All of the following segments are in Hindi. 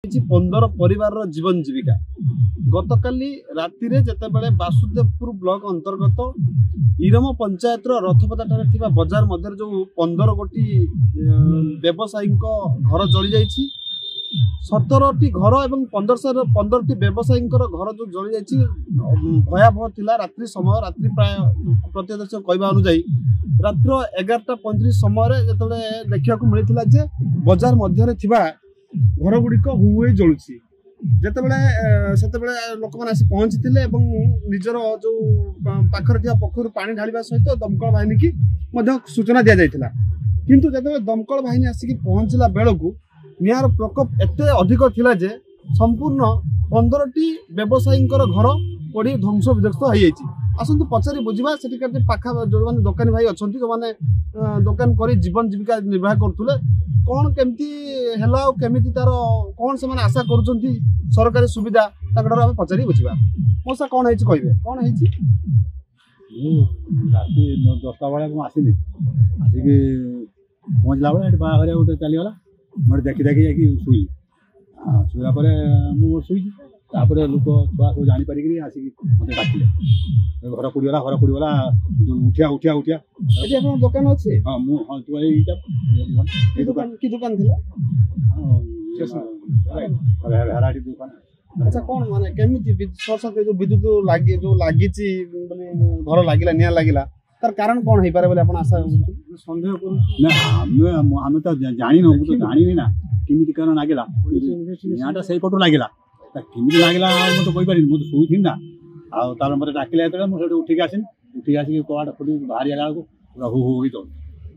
15 परिवार जीवन जीविका गतकाली राति जितेबाला बासुदेवपुर ब्लॉक अंतर्गत इरम पंचायत रथपदा बजार मध्य जो 15 गोटी व्यवसायी घर जली जाइए 17टी घर और 15टी व्यवसायी घर जो जली जाइए भयावह थिला। रात्रि समय रात्रि प्राय प्रत्यदर्शी कहवा अनुजाई रात्र 11:35 समय जो देखा मिलता बजार मध्य घर गुड़िक हुए जलुची जिते लोक मैंने आसी पहुंची निजर जो पाखर पोखर पानी ढालिबा सहित दमकल बाहिनी की सूचना दि जाइथिला किंतु जिते दमकल बाहिनी आसिक पहुंचला बेलू निआर प्रकोप एते अधिक थिला जे संपूर्ण 15टी व्यवसायी घर पड़ी ध्वंस विध्वस्त हो जाइए। आसतु पचारि बुझा से पाखा जो मैंने दोकानी भाई अच्छा जो मैंने दोकान कर जीवन जीविका निर्वाह करुले कौन केमती है केमी तार कौन से आशा कर सरकारी सुविधा आम पचारि बुझा मौसा कौन है कहे कौन है राति 10टा बेले आसनी आसिक पहुँचला बेले बाहर गोटे चलीगला मैं देखी देखी शुई शुआ शुई लोक छुआ सब जापर आसिक मत डाकिले घर पड़गला उठिया उठिया उठिया दुकान अच्छे हाँ दुकान भेराटी दुकान। अच्छा कौन माने केमिति सशक्त जो विद्युत लागी जो लागी घर लगिला निया लगिला तार कारण कौन है पारे बोले अपन आशा संदेह ना आम तो जानी न तो जानी ना किमिति कारण लगिला नियाटा से पटू लगिला किमिति लगिला मु तो कहि पारिनी मु तो सोई थी ना आ तार मते डाकिले त मु उठिक आसिक कवाट फुटी बाहरी आला को पूरा हो होई तो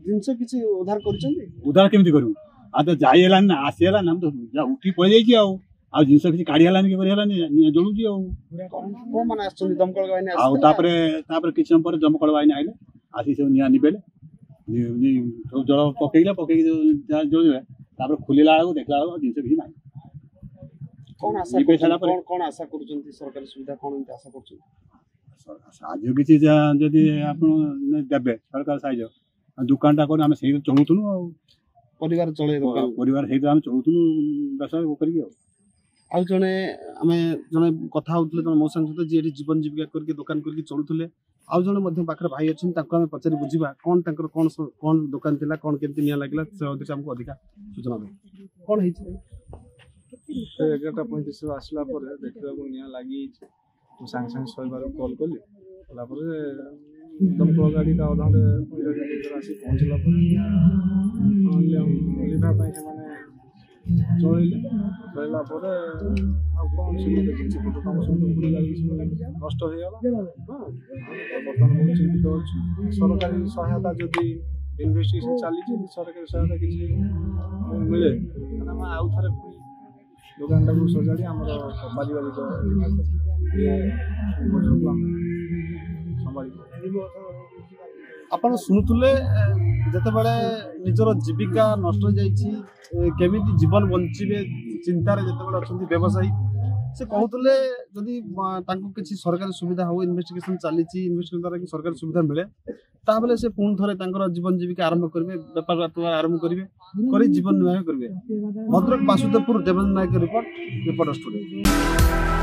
जिनस किछि उद्धार करछन्ती उद्धार केमिति करू आ तो जाई हलान ना आसी हलान हम तो उठी पड़ जाई छी आ जिनस किछि काढी हलान के करी हलान जळुची को माने आछन्ती दमकल बाहिनी आ तापर किछि नंबर दमकल बाहिनी आइले आसी सब निया निबेले जल पकेइला पकेइ जळुवे तापर खुलिला को देखला जिनस किछि नाही कौन आशा कौन आशा करछन्ती सरकारी सुविधा कौन आशा करछन्ती साहाଯ୍य किछि जदि आपण देबे सरकार साहाଯ୍य दुकानटा कर आम से चलुथुनु आ परिवार चले परिवार सहित आम चलुथुनु व्यवसाय करिक आउ जने आमे जने कथा होतले जने मौसा सहित जे जीवन जीविका करके दुकान करके चलुथले आउ जने मध्य पाखर भाई अछि ताको आमे पचारि बुझिबा कोन ताकर कोन दुकान थिला कोन केमति निया लागला से अधिक हमको अधिक सूचना दे कोन है 11:35 आसला देखा निया लगी सांगे सांगे शोबार कल कली दमकल गाड़ी अधघंटे आसी पहुँचला लिभाई चलैले चलला कौन जिनस कम सब उड़ी लगी नष्ट हो गला बर्तमान बहुत चिंतित अच्छे सरकारी सहायता जदि इन्वेस्टिगेशन चली सरकारी सहायता किसी मिले आउ थे दुकान टाक सजाड़ी आम पारिवारिक आपण शुणुले जितेबाला निजर जीविका नष्ट केमिति जीवन बंचे चिंतार जितेबाला अच्छा व्यवसायी से कहते जदि किसी सरकारी सुविधा हो इन्वेस्टिगेशन चली इन्वेस्टिगेशन द्वारा कि सरकारी सुविधा मिले ताबले से पुणी थे जीवन जीविका आरंभ करेंगे बेपार आरंभ करेंगे जीवन निर्वाह करेंगे। भद्रक बासुदेवपुर देवेंद्र नायक रिपोर्ट स्टूडियो।